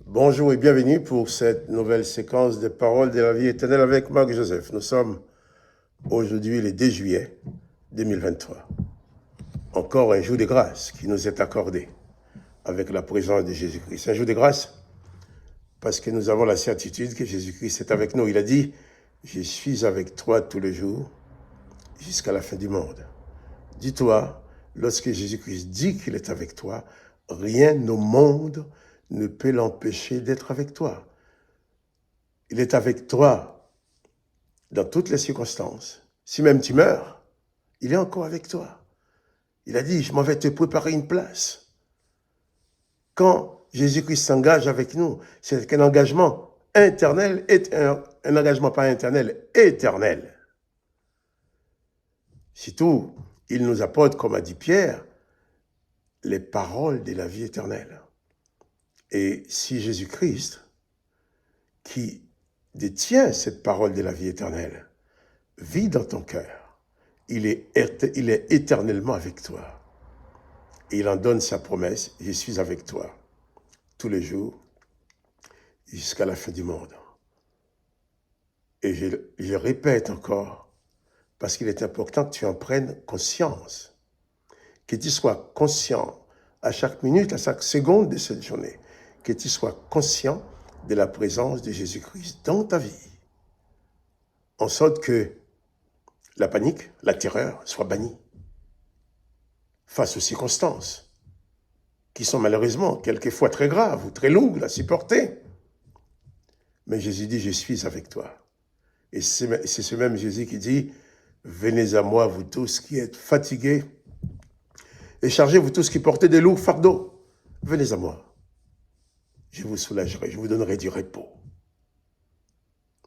Bonjour et bienvenue pour cette nouvelle séquence de paroles de la vie éternelle avec Marc Joseph. Nous sommes aujourd'hui le 2 juillet 2023. Encore un jour de grâce qui nous est accordé avec la présence de Jésus-Christ. Un jour de grâce parce que nous avons la certitude que Jésus-Christ est avec nous. Il a dit, je suis avec toi tous les jours jusqu'à la fin du monde. Dis-toi, lorsque Jésus-Christ dit qu'il est avec toi, rien au monde ne peut l'empêcher d'être avec toi. Il est avec toi dans toutes les circonstances. Si même tu meurs, il est encore avec toi. Il a dit, je m'en vais te préparer une place. Quand Jésus-Christ s'engage avec nous, c'est un engagement éternel, un engagement pas éternel, éternel. Surtout, il nous apporte, comme a dit Pierre, les paroles de la vie éternelle. Et si Jésus-Christ, qui détient cette parole de la vie éternelle, vit dans ton cœur, il est éternellement avec toi. Et il en donne sa promesse, je suis avec toi tous les jours jusqu'à la fin du monde. Et je répète encore, parce qu'il est important que tu en prennes conscience, que tu sois conscient à chaque minute, à chaque seconde de cette journée, que tu sois conscient de la présence de Jésus-Christ dans ta vie, en sorte que la panique, la terreur soient bannies face aux circonstances qui sont malheureusement quelquefois très graves ou très longues à supporter. Mais Jésus dit, je suis avec toi. Et c'est ce même Jésus qui dit, venez à moi, vous tous qui êtes fatigués, et chargez vous tous qui portez des lourds fardeaux. Venez à moi. Je vous soulagerai, je vous donnerai du repos.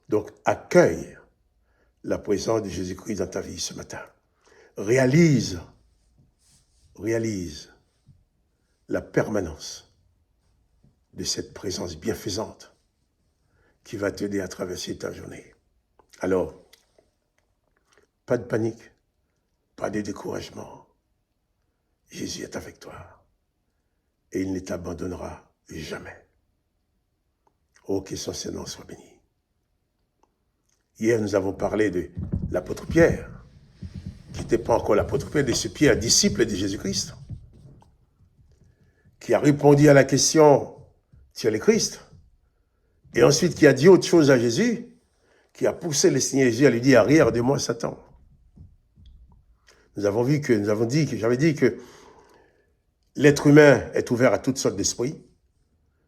Donc, accueille la présence de Jésus-Christ dans ta vie ce matin. Réalise la permanence de cette présence bienfaisante qui va t'aider à traverser ta journée. Alors, pas de panique, pas de découragement. Jésus est avec toi et il ne t'abandonnera jamais. Oh, que son Seigneur soit béni. Hier, nous avons parlé de l'apôtre Pierre, qui n'était pas encore l'apôtre Pierre, de ce Pierre, disciple de Jésus-Christ, qui a répondu à la question, tu es le Christ, et ensuite qui a dit autre chose à Jésus, qui a poussé le Seigneur Jésus à lui dire, arrière de moi, Satan. J'avais dit que l'être humain est ouvert à toutes sortes d'esprits.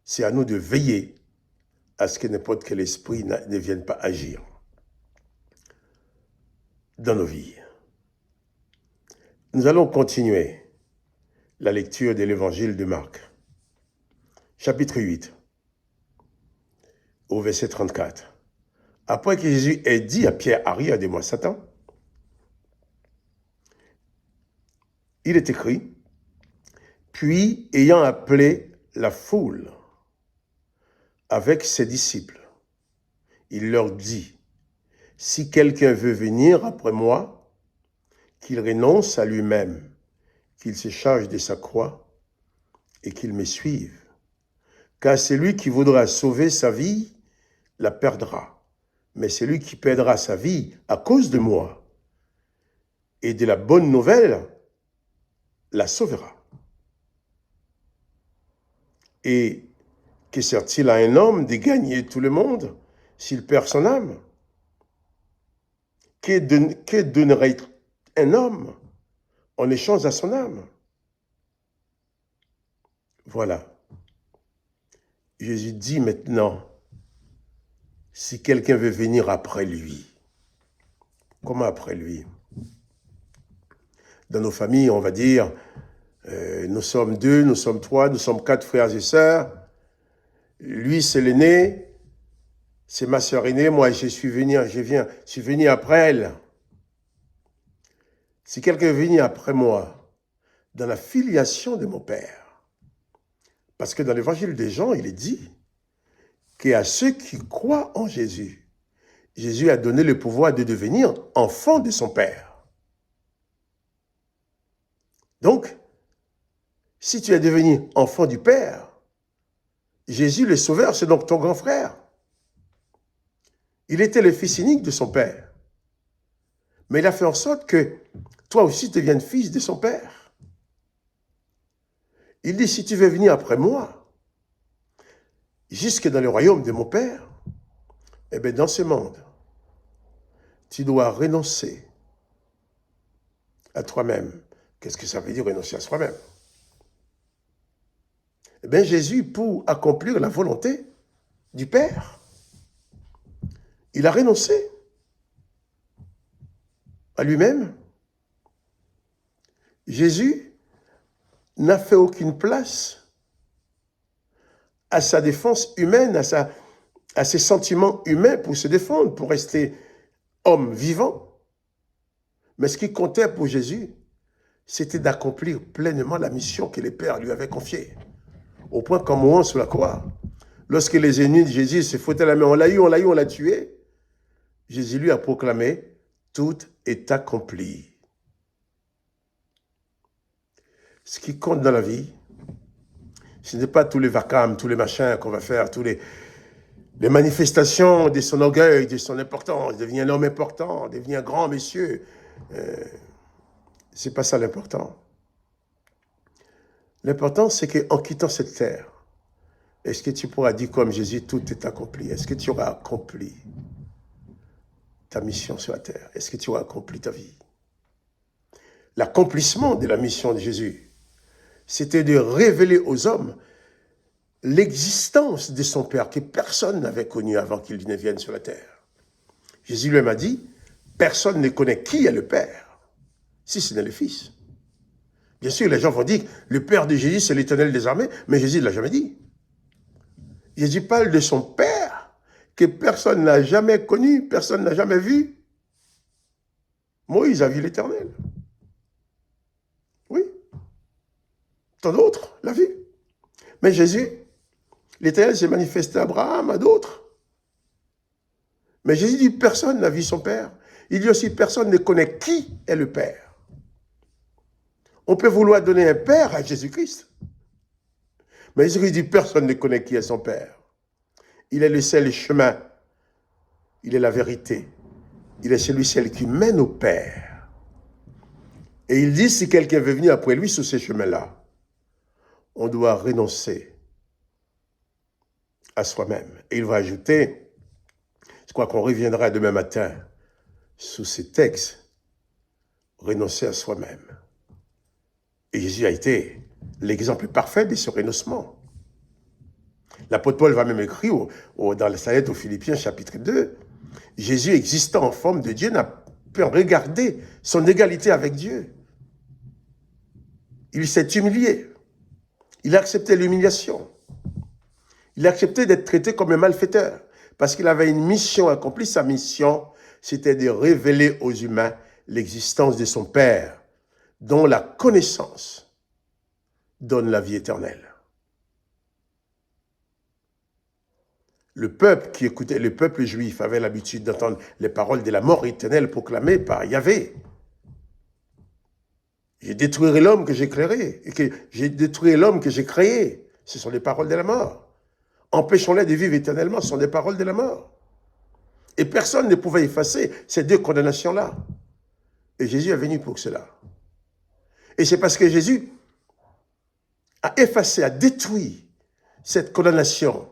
C'est à nous de veiller à ce que n'importe quel esprit ne vienne pas agir dans nos vies. Nous allons continuer la lecture de l'évangile de Marc, chapitre 8, au verset 34. Après que Jésus ait dit à Pierre, arrière de moi, Satan, il est écrit, puis ayant appelé la foule avec ses disciples, il leur dit, si quelqu'un veut venir après moi, qu'il renonce à lui-même, qu'il se charge de sa croix et qu'il me suive. Car celui qui voudra sauver sa vie la perdra, mais celui qui perdra sa vie à cause de moi et de la bonne nouvelle la sauvera. Et que sert-il à un homme de gagner tout le monde s'il perd son âme? Que donnerait un homme en échange à son âme? Voilà. Jésus dit maintenant, si quelqu'un veut venir après lui, comment après lui? Dans nos familles, on va dire, nous sommes 2, nous sommes 3, nous sommes 4 frères et sœurs. Lui, c'est l'aîné, c'est ma sœur aînée, moi je suis venu après elle. Si quelqu'un veut venir après moi, dans la filiation de mon Père, parce que dans l'évangile des Jean, il est dit qu'à ceux qui croient en Jésus, Jésus a donné le pouvoir de devenir enfant de son Père. Donc, si tu es devenu enfant du Père, Jésus le Sauveur, c'est donc ton grand frère. Il était le fils unique de son père. Mais il a fait en sorte que toi aussi deviennes fils de son père. Il dit, si tu veux venir après moi, jusque dans le royaume de mon père, eh bien dans ce monde, tu dois renoncer à toi-même. Qu'est-ce que ça veut dire renoncer à soi-même? Eh bien Jésus, pour accomplir la volonté du Père, il a renoncé à lui-même. Jésus n'a fait aucune place à sa défense humaine, à ses sentiments humains pour se défendre, pour rester homme vivant. Mais ce qui comptait pour Jésus, c'était d'accomplir pleinement la mission que le Père lui avait confiée. Au point qu'en mourant sur la croix, lorsque les ennemis de Jésus se foutaient la main, on l'a tué, Jésus lui a proclamé, tout est accompli. Ce qui compte dans la vie, ce n'est pas tous les vacarmes, tous les machins qu'on va faire, tous les manifestations de son orgueil, de son importance, devenir un homme important, devenir un grand monsieur. C'est pas ça l'important. L'important, c'est qu'en quittant cette terre, est-ce que tu pourras dire comme Jésus, tout est accompli? Est-ce que tu auras accompli ta mission sur la terre? Est-ce que tu auras accompli ta vie? L'accomplissement de la mission de Jésus, c'était de révéler aux hommes l'existence de son Père que personne n'avait connu avant qu'il ne vienne sur la terre. Jésus lui a dit, personne ne connaît qui est le Père, si ce n'est le Fils. Bien sûr, les gens vont dire, le Père de Jésus, c'est l'Éternel des armées, mais Jésus ne l'a jamais dit. Jésus parle de son Père, que personne n'a jamais connu, personne n'a jamais vu. Moïse a vu l'Éternel. Oui. Tant d'autres l'ont vu. Mais Jésus, l'Éternel s'est manifesté à Abraham, à d'autres. Mais Jésus dit, personne n'a vu son Père. Il dit aussi, personne ne connaît qui est le Père. On peut vouloir donner un Père à Jésus-Christ. Mais Jésus dit, personne ne connaît qui est son Père. Il est le seul chemin. Il est la vérité. Il est celui qui mène au Père. Et il dit, si quelqu'un veut venir après lui sur ces chemins-là, on doit renoncer à soi-même. Et il va ajouter, je crois qu'on reviendra demain matin sous ces textes, renoncer à soi-même. Et Jésus a été l'exemple parfait de ce renoncement. L'apôtre Paul va même écrire dans la lettre aux Philippiens, chapitre 2, Jésus existant en forme de Dieu n'a pu regarder son égalité avec Dieu. Il s'est humilié. Il a accepté l'humiliation. Il a accepté d'être traité comme un malfaiteur parce qu'il avait une mission accomplie. Sa mission, c'était de révéler aux humains l'existence de son Père, dont la connaissance donne la vie éternelle. Le peuple qui écoutait, le peuple juif avait l'habitude d'entendre les paroles de la mort éternelle proclamées par Yahvé. Je détruirai l'homme que j'ai créé, et que j'ai détruit l'homme que j'ai créé. Ce sont les paroles de la mort. Empêchons-les de vivre éternellement, ce sont des paroles de la mort. Et personne ne pouvait effacer ces deux condamnations-là. Et Jésus est venu pour cela. Et c'est parce que Jésus a effacé, a détruit cette condamnation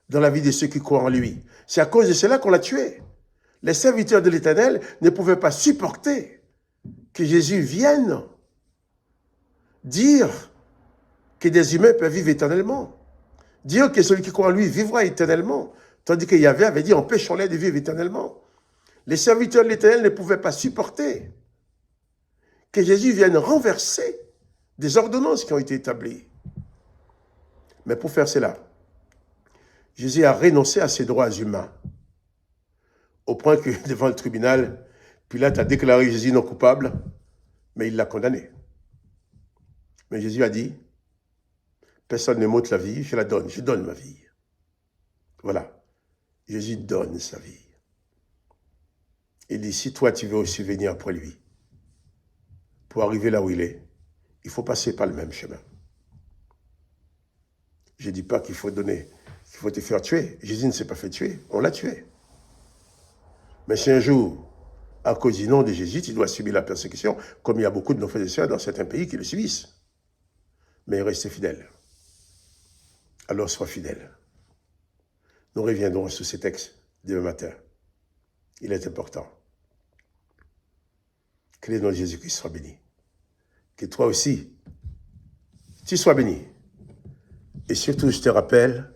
dans la vie de ceux qui croient en lui. C'est à cause de cela qu'on l'a tué. Les serviteurs de l'Éternel ne pouvaient pas supporter que Jésus vienne dire que des humains peuvent vivre éternellement. Dire que celui qui croit en lui vivra éternellement. Tandis que Yahvé avait dit, empêchons-les de vivre éternellement. Les serviteurs de l'Éternel ne pouvaient pas supporter que Jésus vienne renverser des ordonnances qui ont été établies. Mais pour faire cela, Jésus a renoncé à ses droits humains, au point que devant le tribunal, Pilate a déclaré Jésus non coupable, mais il l'a condamné. Mais Jésus a dit, personne ne m'ôte la vie, je la donne, je donne ma vie. Voilà, Jésus donne sa vie. Il dit, si toi tu veux aussi venir après lui, pour arriver là où il est, il faut passer par le même chemin. Je ne dis pas qu'il faut donner qu'il faut te faire tuer. Jésus ne s'est pas fait tuer, on l'a tué. Mais si un jour, à cause du nom de Jésus, tu dois subir la persécution, comme il y a beaucoup de nos frères et sœurs dans certains pays qui le subissent. Mais restez fidèles. Alors sois fidèle. Nous reviendrons sur ces textes demain matin. Il est important que le nom de Jésus-Christ soit béni. Que toi aussi, tu sois béni. Et surtout, je te rappelle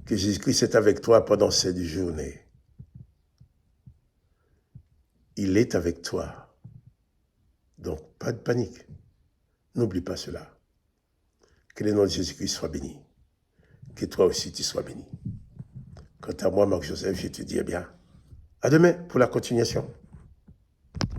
que Jésus-Christ est avec toi pendant cette journée. Il est avec toi. Donc, pas de panique. N'oublie pas cela. Que le nom de Jésus-Christ soit béni. Que toi aussi, tu sois béni. Quant à moi, Marc-Joseph, je te dis, eh bien, à demain pour la continuation.